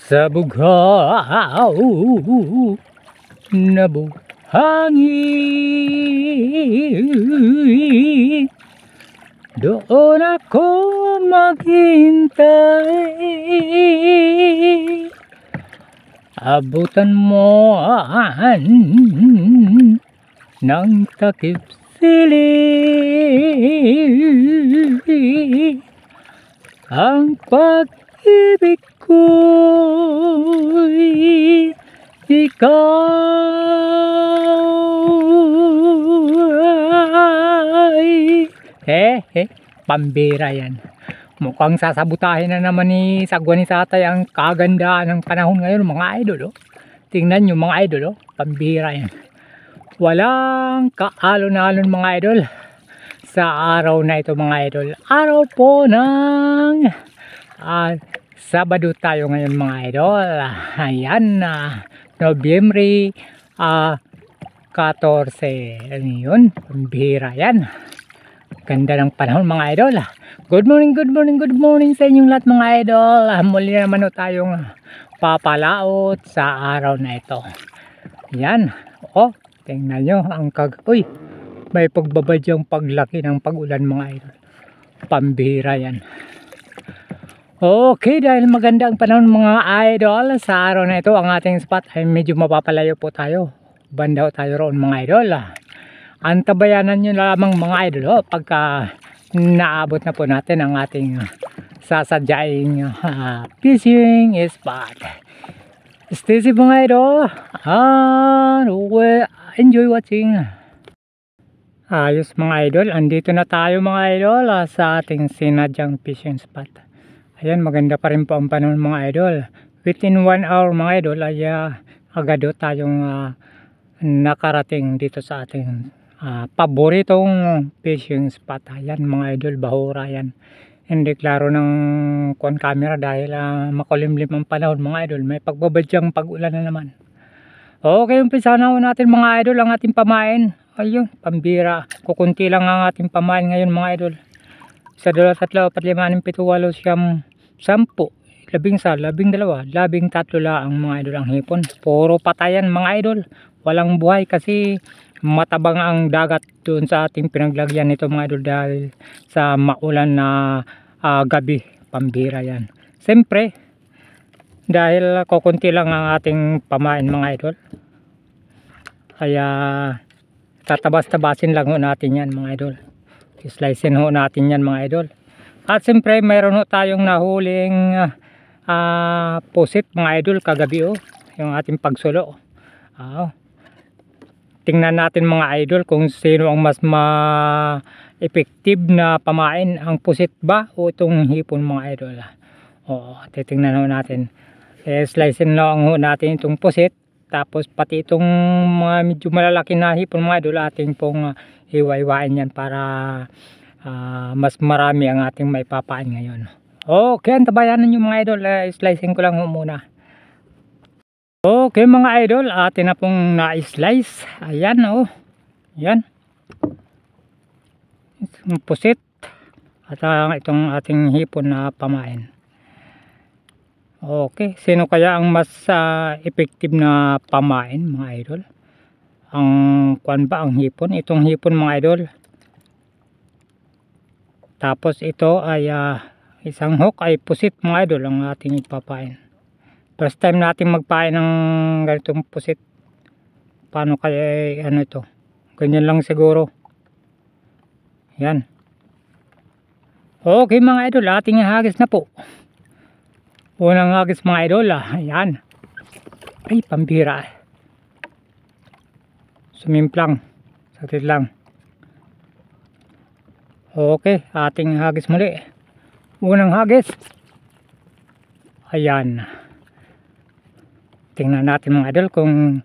Sa bughaw na buhangin, doon ako maghintay. Abutan mo ng takip siling ang pag-ibig ko'y ikaw ay pambira yan. Mukhang sasabutahin na naman ni Sagwa ni Tatay ang kagandahan ng panahon ngayon mga idol. Oh. Tingnan nyo mga idol, oh. Pambira yan. Walang kaalon-alon mga idol sa araw na ito mga idol. Araw po ng Sabado tayo ngayon mga idol. Ayan na Nobyembre 14. Ano yun? Pambira yan. Ganda ng panahon mga idol. Good morning sa inyong lahat mga idol. Muli naman tayong papalaot sa araw na ito. Yan. Oh, tingnan nyo ang uy, may pagbabadyang paglaki ng pag-ulan mga idol. Pambira yan. Okay, dahil maganda ang panahon mga idol, sa araw na ito ang ating spot ay medyo mapapalayo po tayo. Bandaw tayo roon mga idol. Antabayanan nyo lamang mga idol pagka naabot na po natin ang ating sasadyaing fishing spot. Stay safe mga idol and enjoy watching. Ayos mga idol, andito na tayo mga idol sa ating sinadyang fishing spot. Ayan, maganda pa rin po ang panahon mga idol. Within 1 hour mga idol ay agad tayong nakarating dito sa ating paboritong fishing spot. Ayan mga idol, bahura yan. Hindi klaro ng camera dahil makulimlim ang panahon mga idol. May pagbabadyang pag-ulan na naman. Okay, umpisa na natin mga idol ang ating pamain. Ayun, pambira. Kukunti lang ang ating pamain ngayon mga idol. 1, 2, 3, 4, 5, 6, 7, 8, 9, 10, 11, 12, 13 lang mga idol ang hipon. Puro patayan mga idol. Walang buhay kasi matabang ang dagat doon sa ating pinaglagyan nito mga idol dahil sa maulan na gabi. Pambira yan. Siyempre, dahil kukunti lang ang ating pamain mga idol, kaya tatabas-tabasin lang ho natin yan mga idol. Slicein ho natin yan mga idol. At siyempre mayroon ho tayong nahuling pusit mga idol kagabi yung ating pagsulo. Tingnan natin mga idol kung sino ang mas effective na pamain, ang pusit ba o itong hipon mga idol. Titingnan ho natin. Slicein lang ho natin itong pusit, tapos pati itong mga medyo malalaki na hipon mga idol ating pong hiwa-hiwain yan para mas marami ang ating maipapain ngayon. Okay, antabayanan nyo mga idol. Slicing ko lang ho muna. Okay mga idol, atin na pong na-slice. Ayan yan. Itong pusit at itong ating hipon na pamain. Okay, sino kaya ang mas effective na pamain mga idol? Ang ang hipon, itong hipon mga idol. Tapos ito ay isang hook ay pusit mga idol ang ating ipapain. First time natin magpain ng ganitong pusit. Paano kaya ito? Ganyan lang siguro. Yan. Okay mga idol, ating hagis na po. Unang hagis mga idol. Ayan. Ay, pambira. Sumimplang. Sakit lang. Okay, ating hagis muli. Unang hagis. Ayan. Tingnan natin mga idol kung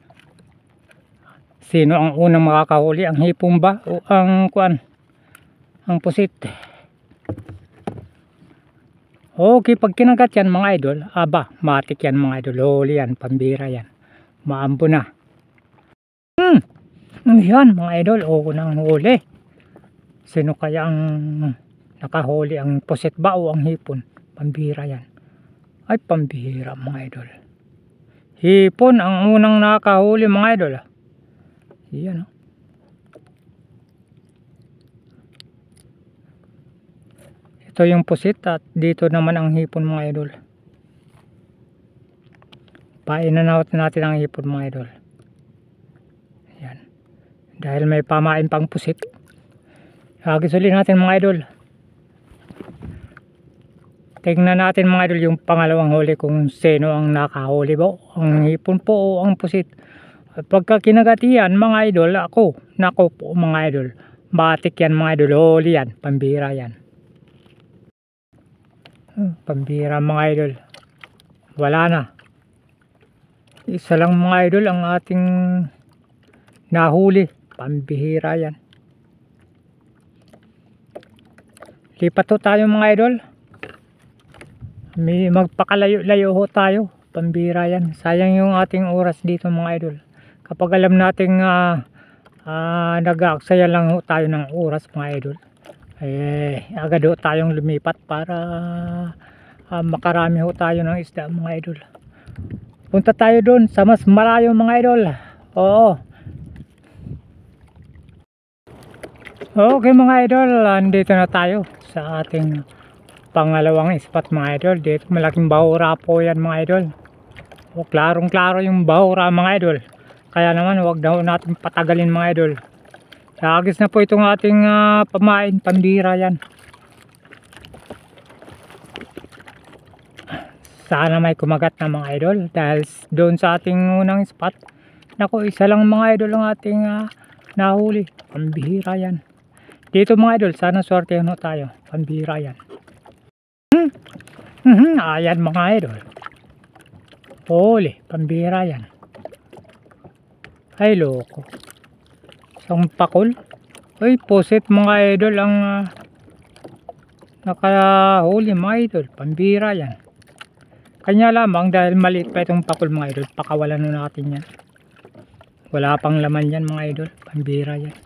sino ang unang makakahuli, ang hipon ba o ang ang pusit. Okay, pag kinagat yan mga idol, matik yan mga idol. Huli yan, pambira yan. Maambo na. Yan mga idol, unang huli. Sino kaya ang nakahuli, ang pusit ba o ang hipon? Pambira yan. Ay, pambihira mga idol. Hipon ang unang nakahuli mga idol. Yan oh. Ito yung pusit at dito naman ang hipon mga idol. Painanawat natin ang hipon mga idol. Yan. Dahil may pamain pang pusit. Hagis ulit natin mga idol. Tingnan natin mga idol yung pangalawang huli kung sino ang nakahuli ba. Ang hipon po o ang pusit. At pagka kinagatian mga idol, nako po mga idol. Batik yan mga idol. Huli yan. Pambira yan. Pambira mga idol. Wala na. Isa lang mga idol ang ating nahuli. Pambihira yan. Lipat ho tayo mga idol. May magpakalayo-layo ho tayo. Pambira yan. Sayang yung ating oras dito mga idol. Kapag alam nating nag-aaksaya lang ho tayo ng oras mga idol, agad ho tayong lumipat para makarami ho tayo ng isda mga idol. Punta tayo doon sa mas malayo mga idol. Oo. Okay mga idol, andito na tayo sa ating pangalawang spot mga idol. Dito malaking bahura po yan mga idol. O, klarong klaro yung bahura mga idol. Kaya naman wag daw natin patagalin mga idol. Sagis na po itong ating pamain. Pambira yan. Sana may kumagat na mga idol. Dahil doon sa ating unang spot, naku, isa lang mga idol ang ating nahuli. Pambihira yan. Dito mga idol, sana swerte ho tayo. Pambihira yan. Ayan mga idol. Huli, pambihira yan. Ay loko. Isang pakol. Ay pusit mga idol ang nakahuli mga idol. Pambihira yan. Kanya lamang dahil maliit pa itong pakol mga idol. Pakawalan na natin yan. Wala pang laman yan mga idol. Pambihira yan.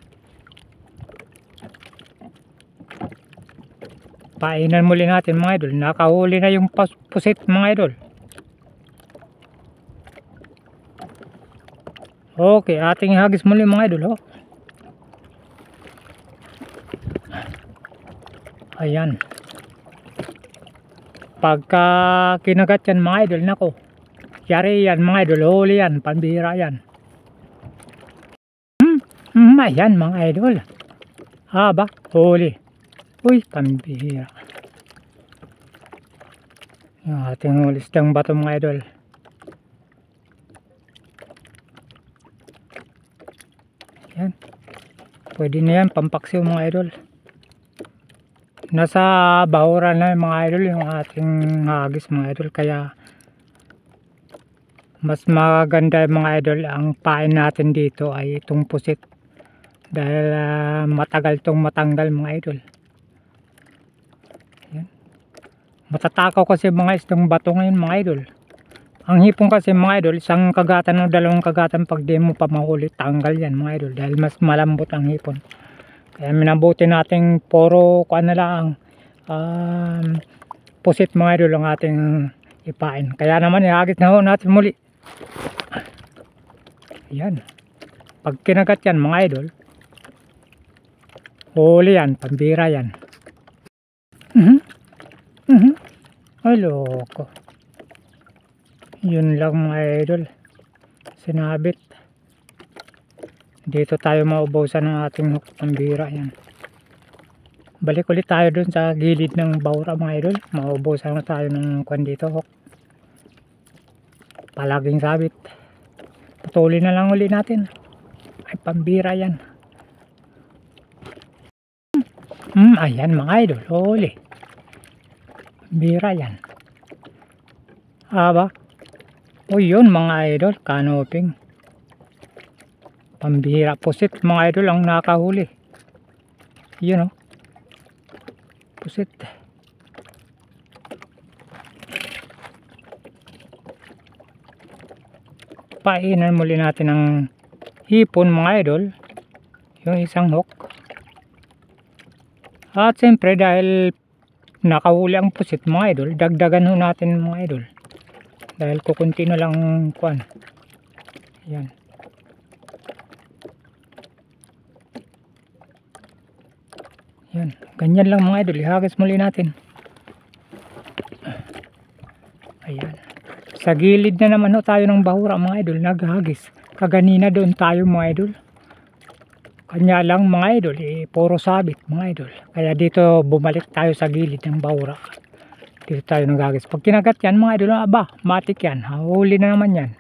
Painan muli natin mga idol. Nakahuli na yung pusit mga idol. Okay, ating hagis muli mga idol. Ayan. Pagka kinagat yan mga idol, nako, yari yan mga idol. Huli yan, pambihira yan. Ayan mga idol. Haba, huli. Uy, pambihira. Yung ating hulisdang bato mga idol. Yan. Pwede na yan, pampaksiw mga idol. Nasa bahura na mga idol yung ating hagis mga idol. Kaya mas maganda mga idol. Ang pain natin dito ay itong pusit. Dahil matagal itong matanggal mga idol. Matatakaw kasi mga isdang bato ngayon mga idol. Ang hipon kasi mga idol, isang kagatan o dalawang kagatan pag di mo pa mahuli, tanggal yan mga idol. Dahil mas malambot ang hipon. Kaya minabuti nating puro kuan na lang pusit mga idol ang ating ipain. Kaya naman ihagis na ho natin muli. Ayan. Pag kinagat yan mga idol, huli yan, pambira yan. Ay loko. Yun lang mga idol. Sinabit. Dito tayo maubusan ng ating hook. Pambira yan. Balik ulit tayo dun sa gilid ng bahura mga idol. Maubusan na tayo ng kwan dito hook. Palaging sabit. Patuloy na lang ulit natin. Ay pambira yan. Ayan mga idol. Huli. Bira yan. Aba. O yun mga idol. Canoping. Pambira pusit mga idol ang nakahuli. Yun o. Pusit. Painan muli natin ng hipon mga idol. Yung isang hook. At siyempre dahil nakahuli ang pusit mga idol, dagdagan ho natin mga idol. Dahil kukunti na lang kuan. Yan. Yan, ganyan lang mga idol, ihagis muli natin. Ayan. Sa gilid na naman ho tayo ng bahura mga idol, naghagis. Kaganina doon tayo mga idol. Kanya lang mga idol, puro sabit mga idol. Kaya dito bumalik tayo sa gilid ng bahura. Dito tayo naghagis. Pag kinagat yan mga idol, aba, matik yan. Huli na naman yan.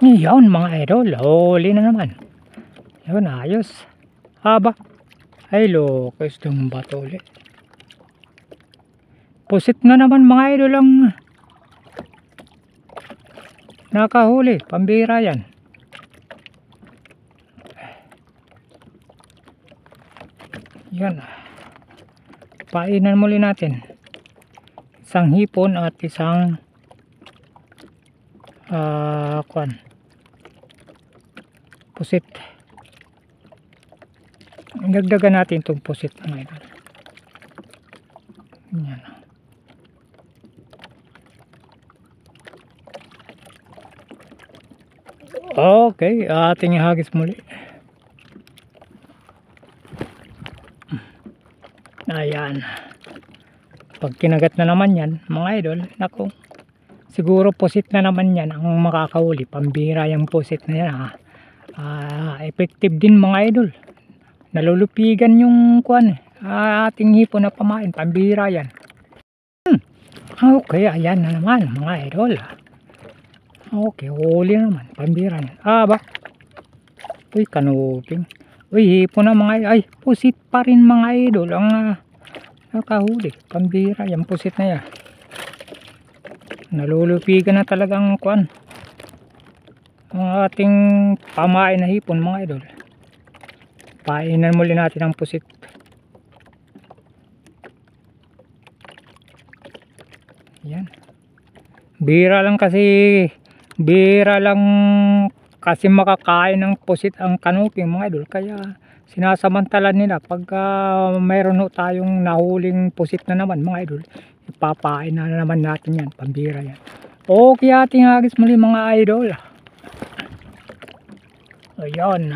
Yan mga idol, huli na naman. Yun, ayos. Aba, ay lokos itong bato ulit. Pusit na naman mga idol ang nakahuli. Pambira yan. Yan. Painan muli natin. Isang hipon at isang pusit. Dagdagan natin itong pusit mga idol. Yan. Okay, ating ihagis muli. Ayan. Pag kinagat na naman yan mga idol, naku, siguro pusit na naman yan ang makakahuli. Pambira yung pusit na yan ha. Effective din mga idol. Nalulupigan yung kuan ating hipon na pamain. Pambira yan. Okay, ayan na naman mga idol. Okay, huli naman. Pambira yan. Ba? Uy, kanuping. Uy, hipon na mga idol. Ay, pusit pa rin mga idol ang nakahuli. Pambira yan, pusit na yan. Nalulupigan na talagang kuan ang ating pamain na hipon mga idol. Painan muli natin ang pusit. Yan. Bira lang makakain ng pusit ang kanuping mga idol. Kaya sinasamantalan nila pagka mayroon ho tayong nahuling pusit na naman mga idol, ipapain na naman natin yan. Pambira yan. Okay, ating hagis muli mga idol. Ayan.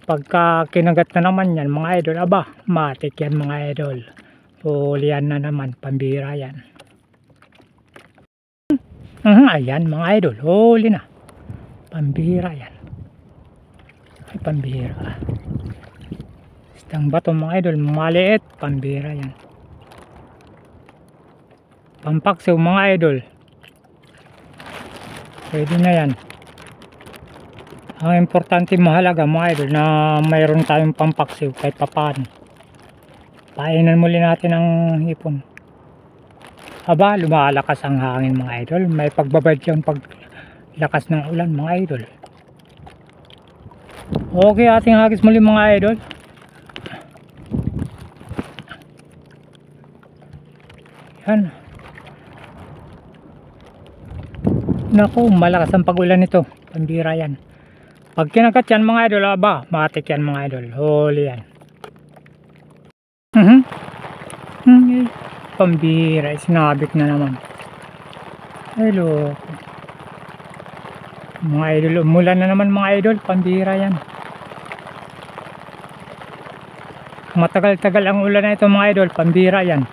Pagka kinagat na naman yan mga idol, aba, matik yan mga idol. Huli yan na naman. Pambira yan. Ayan mga idol, huli na. Pambira yan. Ay, pambira. Istang bato mga idol, maliit. Pambira yan. Pampaksiw mga idol. Pwede na yan. Ang importante mahalaga mga idol na mayroon tayong pampaksiw kahit papaano. Painan muli natin ang hipon. Aba, lumalakas ang hangin mga idol. May pagbabad yung paglakas ng ulan mga idol. Okay, ating hagis muli mga idol. Yan. Naku, malakas ang pag-ulan nito. Pambira yan. Pag kinagat yan mga idol, aba, matik yan mga idol. Huli yan. Pambira, sinabit na naman. Hello. Mga idol, umulan na naman mga idol. Pambira yan. Matagal-tagal ang ulan na ito mga idol. Pambira yan.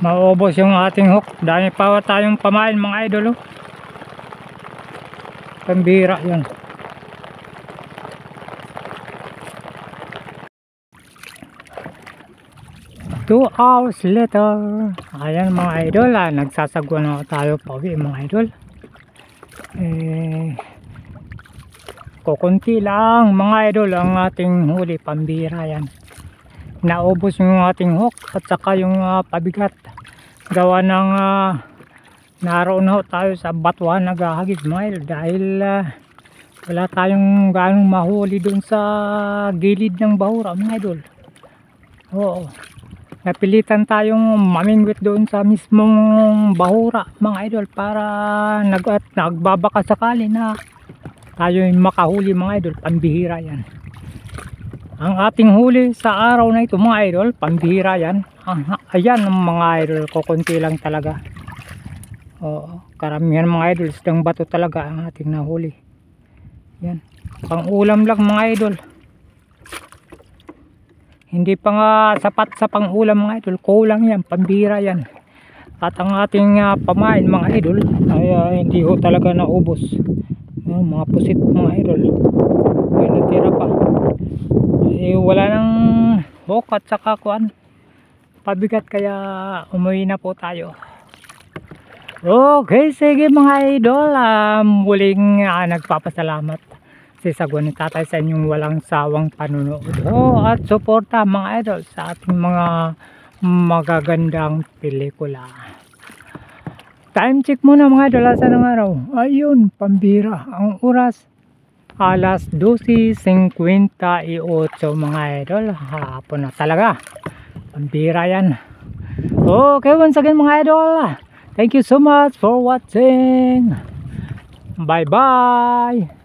Maubos yung ating hook. Dami pa tayong pamain mga idol. Pambira yan. Two hours later. Ayan mga idol, nagsasagwa na tayo pauwi mga idol. Kukunti lang mga idol ang ating huli. Pambira yan. Naubos yung ating hook at saka yung pabigat. Gawa ng naroon na tayo sa batuan naghahagis mga idol dahil wala tayong ganong mahuli dun sa gilid ng bahura mga idol. Oo, napilitan tayong mamingwit doon sa mismong bahura mga idol para nagbabaka sakali na tayo makahuli mga idol. Pambihira yan. Ang ating huli sa araw na ito mga idol, pambihira yan. Ayan ang mga idol, kukunti lang talaga. Oo, karamihan mga idol, isang bato talaga ang ating nahuli. Yan, pang ulam lang mga idol. Hindi pa nga sapat sa pang ulam mga idol, kulang yan, pambihira yan. At ang ating pamain mga idol ay hindi ho talaga naubos. Mga pusit mga idol, may natira pa. Wala nang hook at saka kuan pabigat, kaya umuwi na po tayo. Okay, sige mga idol, muling nagpapasalamat si Sagwan ni Tatay sa inyong walang sawang panunood at suporta mga idol sa ating mga magagandang pelikula. Time check muna mga idol, asa ng araw? Ayun, pambira ang oras, alas 12:58 mga idol, hapon na talaga, pambira yan. Okay, once again mga idol, thank you so much for watching. Bye bye.